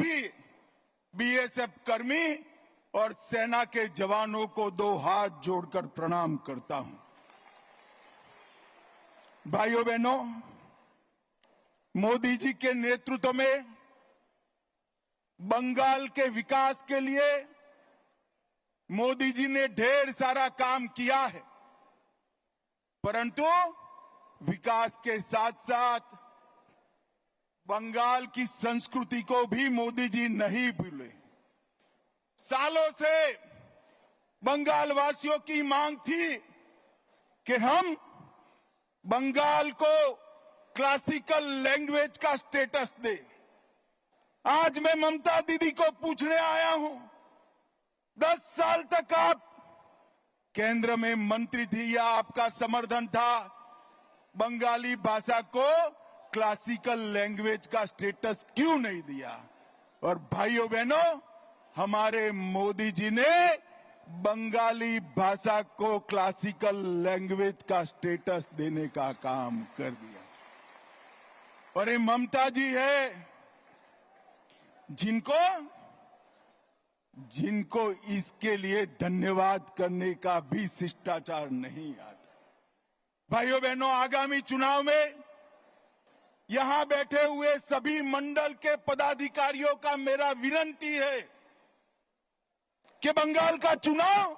सभी बीएसएफ कर्मी और सेना के जवानों को दो हाथ जोड़कर प्रणाम करता हूं। भाइयों बहनों, मोदी जी के नेतृत्व में बंगाल के विकास के लिए मोदी जी ने ढेर सारा काम किया है, परंतु विकास के साथ साथ बंगाल की संस्कृति को भी मोदी जी नहीं भूले। सालों से बंगाल वासियों की मांग थी कि हम बंगाल को क्लासिकल लैंग्वेज का स्टेटस दें। आज मैं ममता दीदी को पूछने आया हूं, 10 साल तक आप केंद्र में मंत्री थी या आपका समर्थन था, बंगाली भाषा को क्लासिकल लैंग्वेज का स्टेटस क्यों नहीं दिया? और भाइयों बहनों, हमारे मोदी जी ने बंगाली भाषा को क्लासिकल लैंग्वेज का स्टेटस देने का काम कर दिया। और ये ममता जी है जिनको इसके लिए धन्यवाद करने का भी शिष्टाचार नहीं आता। भाइयों बहनों, आगामी चुनाव में यहां बैठे हुए सभी मंडल के पदाधिकारियों का मेरा विनती है कि बंगाल का चुनाव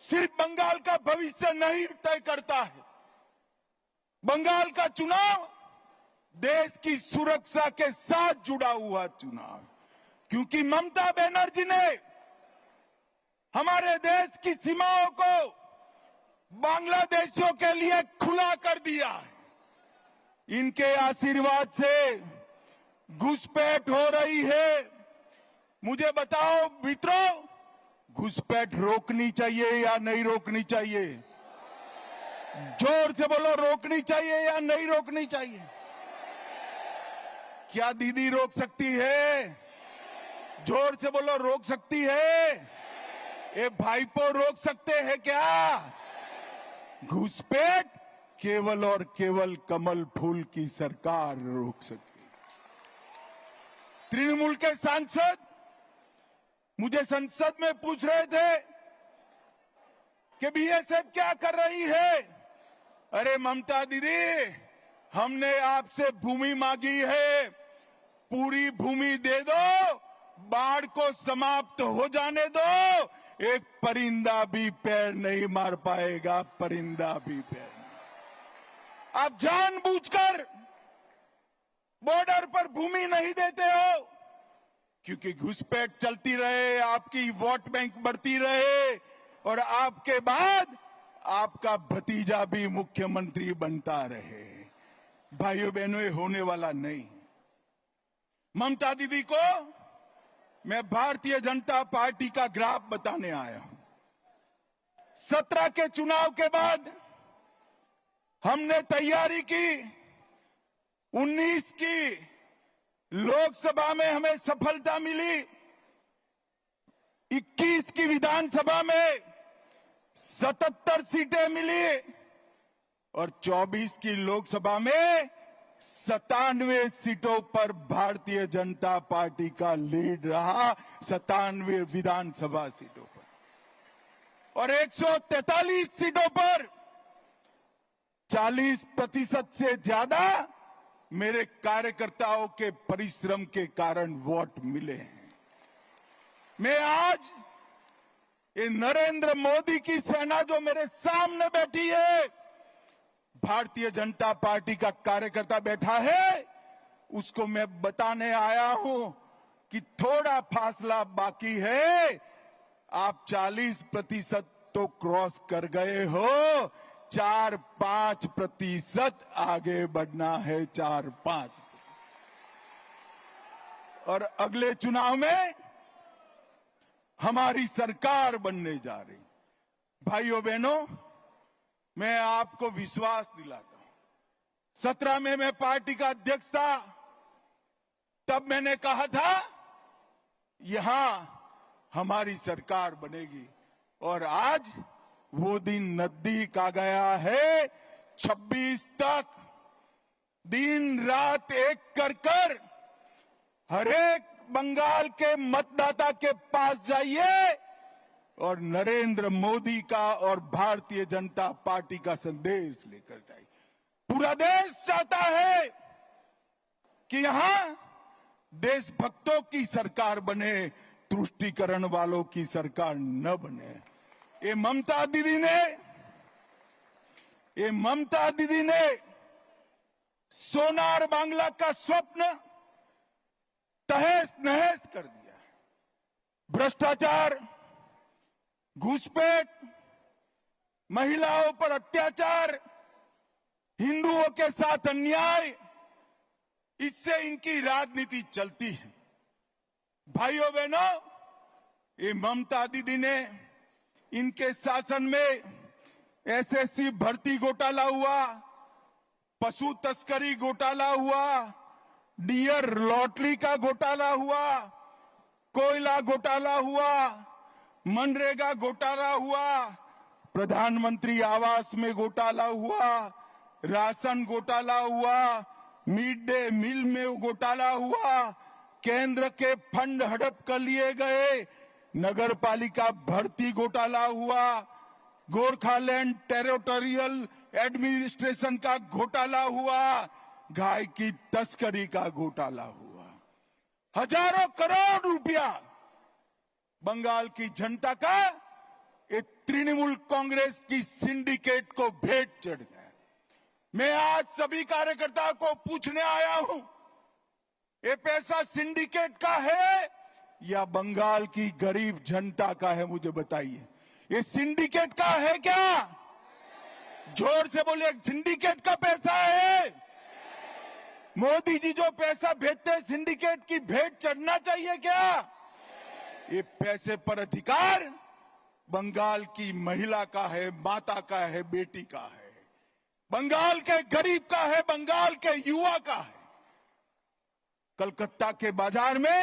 सिर्फ बंगाल का भविष्य नहीं तय करता है। बंगाल का चुनाव देश की सुरक्षा के साथ जुड़ा हुआ चुनाव, क्योंकि ममता बनर्जी ने हमारे देश की सीमाओं को बांग्लादेशियों के लिए खुला कर दिया है। इनके आशीर्वाद से घुसपैठ हो रही है। मुझे बताओ मित्रों, घुसपैठ रोकनी चाहिए या नहीं रोकनी चाहिए? जोर से बोलो, रोकनी चाहिए या नहीं रोकनी चाहिए? क्या दीदी रोक सकती है? जोर से बोलो, रोक सकती है? ये भाईपो रोक सकते हैं क्या? घुसपैठ केवल और केवल कमल फूल की सरकार रोक सकती है। तृणमूल के सांसद मुझे संसद में पूछ रहे थे कि बीएसएफ क्या कर रही है। अरे ममता दीदी, हमने आपसे भूमि मांगी है, पूरी भूमि दे दो, बाढ़ को समाप्त हो जाने दो, एक परिंदा भी पैर नहीं मार पाएगा, परिंदा भी पैर। आप जानबूझकर बॉर्डर पर भूमि नहीं देते हो क्योंकि घुसपैठ चलती रहे, आपकी वोट बैंक बढ़ती रहे और आपके बाद आपका भतीजा भी मुख्यमंत्री बनता रहे। भाइयों बहनों, ये होने वाला नहीं। ममता दीदी को मैं भारतीय जनता पार्टी का ग्राफ बताने आया हूं। 17 के चुनाव के बाद हमने तैयारी की, 19 की लोकसभा में हमें सफलता मिली, 21 की विधानसभा में 77 सीटें मिली और 24 की लोकसभा में 97 सीटों पर भारतीय जनता पार्टी का लीड रहा, 97 विधानसभा सीटों पर। और 143 सीटों पर 40% से ज्यादा मेरे कार्यकर्ताओं के परिश्रम के कारण वोट मिले हैं। मैं आज ये नरेंद्र मोदी की सेना जो मेरे सामने बैठी है, भारतीय जनता पार्टी का कार्यकर्ता बैठा है, उसको मैं बताने आया हूं कि थोड़ा फासला बाकी है। आप 40% तो क्रॉस कर गए हो, 4-5% आगे बढ़ना है, 4-5। और अगले चुनाव में हमारी सरकार बनने जा रही। भाइयों बहनों, मैं आपको विश्वास दिलाता हूं, 17 में मैं पार्टी का अध्यक्ष था, तब मैंने कहा था यहां हमारी सरकार बनेगी और आज वो दिन नजदीक आ गया है। 26 तक दिन रात एक कर हर एक बंगाल के मतदाता के पास जाइए और नरेंद्र मोदी का और भारतीय जनता पार्टी का संदेश लेकर जाइए। पूरा देश चाहता है कि यहां देशभक्तों की सरकार बने, तुष्टीकरण वालों की सरकार न बने। ये ममता दीदी ने सोनार बांग्ला का स्वप्न तहस नहस कर दिया। भ्रष्टाचार, घुसपैठ, महिलाओं पर अत्याचार, हिंदुओं के साथ अन्याय, इससे इनकी राजनीति चलती है। भाइयों बहनों, ये ममता दीदी ने इनके शासन में एसएससी भर्ती घोटाला हुआ, पशु तस्करी घोटाला हुआ, डियर लॉटरी का घोटाला हुआ, कोयला घोटाला हुआ, मनरेगा घोटाला हुआ, प्रधानमंत्री आवास में घोटाला हुआ, राशन घोटाला हुआ, मिड डे मील में घोटाला हुआ, केंद्र के फंड हड़प कर लिए गए, नगर पालिका भर्ती घोटाला हुआ, गोरखालैंड टेरिटोरियल एडमिनिस्ट्रेशन का घोटाला हुआ, गाय की तस्करी का घोटाला हुआ। हजारों करोड़ रुपया बंगाल की जनता का ये तृणमूल कांग्रेस की सिंडिकेट को भेंट चढ़ गया। मैं आज सभी कार्यकर्ताओं को पूछने आया हूं, ये पैसा सिंडिकेट का है या बंगाल की गरीब जनता का है? मुझे बताइए, ये सिंडिकेट का है क्या? जोर से बोलिए, सिंडिकेट का पैसा है। मोदी जी जो पैसा भेजते हैं, सिंडिकेट की भेंट चढ़ना चाहिए क्या? ये पैसे पर अधिकार बंगाल की महिला का है, माता का है, बेटी का है, बंगाल के गरीब का है, बंगाल के युवा का है। कलकत्ता के बाजार में